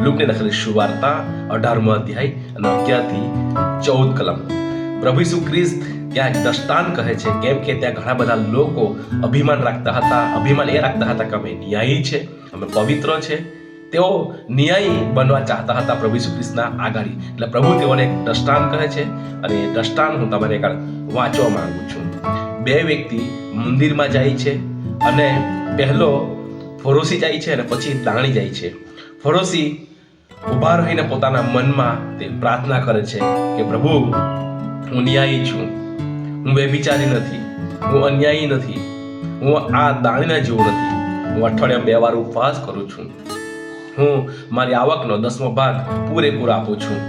લૂકને લખેલી સુવાર્તા 18મો અધ્યાય અને 11 થી 14 કલમ। પ્રભુ ઈસુ ખ્રિસ્ત ત્યાં દ્રષ્ટાંત કહે છે, કેમ કે ત્યાં ઘણા બધા લોકો અભિમાન રાખતા હતા। અભિમાન એ રાખતા હતા કે અમે ન્યાયી છે, અમે પવિત્ર છે। તેઓ ન્યાયી બનવા ચાહતા હતા પ્રભુ ઈસુ ખ્રિસ્તના આગળ। એટલે પ્રભુ તેઓને એક દ્રષ્ટાંત કહે છે અને એ દ્રષ્ટાંત હું તમારે આગળ વાંચવા માંગુ છું। બે વ્યક્તિ મંદિરમાં જાય છે અને પહેલો ફરોશી જાય છે અને પછી દાણી જાય છે। ફરોશી ઊભા રહીને પોતાના મનમાં તે પ્રાર્થના કરે છે કે પ્રભુ, હું ન્યાયી છું, હું વ્યભિચારી નથી, હું અન્યાયી નથી, હું આ દાણીના જેવો નથી, હું અઠવાડિયામાં 2 વાર ઉપવાસ કરું છું, હું મારી આવકનો 10મો ભાગ પૂરેપૂરો આપું છું,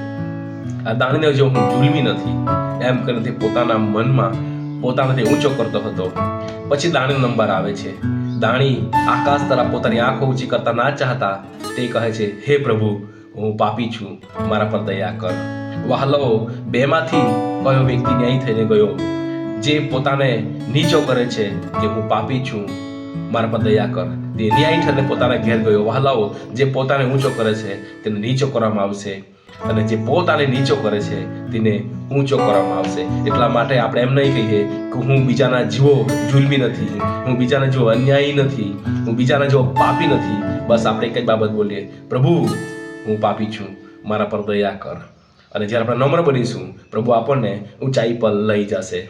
આ દાણીના જેવો હું જુલમી નથી, એમ કરીને તે પોતાના મનમાં પોતાનાથી ઊંચો કરતો હતો। પછી દાણીનો નંબર આવે છે। દાણી આકાશ તરફ પોતાની આંખો ઊંચી કરતા ના ચાહતા તે કહે છે, હે પ્રભુ, હું પાપી છું, મારા પર દયા કર। વહાલો, બેમાંથી કયો વ્યક્તિ ન્યાયી થઈને ગયો? જે પોતાને નીચો કરે છે કે હું પાપી છું, મારા પર દયા કર, તે ન્યાયી થઈને પોતાના ઘેર ગયો। વહાલાઓ, જે પોતાને ઊંચો કરે છે તેને નીચો કરવામાં આવશે અને જે પોતાને નીચો કરે છે તેને ઊંચો કરવામાં આવશે। એટલા માટે આપણે એમ નહીં કહીએ કે હું બીજાના જેવો જુલમી નથી, હું બીજાના જેવો અન્યાયી નથી, હું બીજાના જેવો પાપી નથી। બસ આપણે એક જ બાબત બોલીએ, પ્રભુ, હું પાપી છું, મારા પર દયા કર। અને જ્યારે આપણે નમ્ર બનીશું, પ્રભુ આપણને ઊંચાઈ પર લઈ જશે।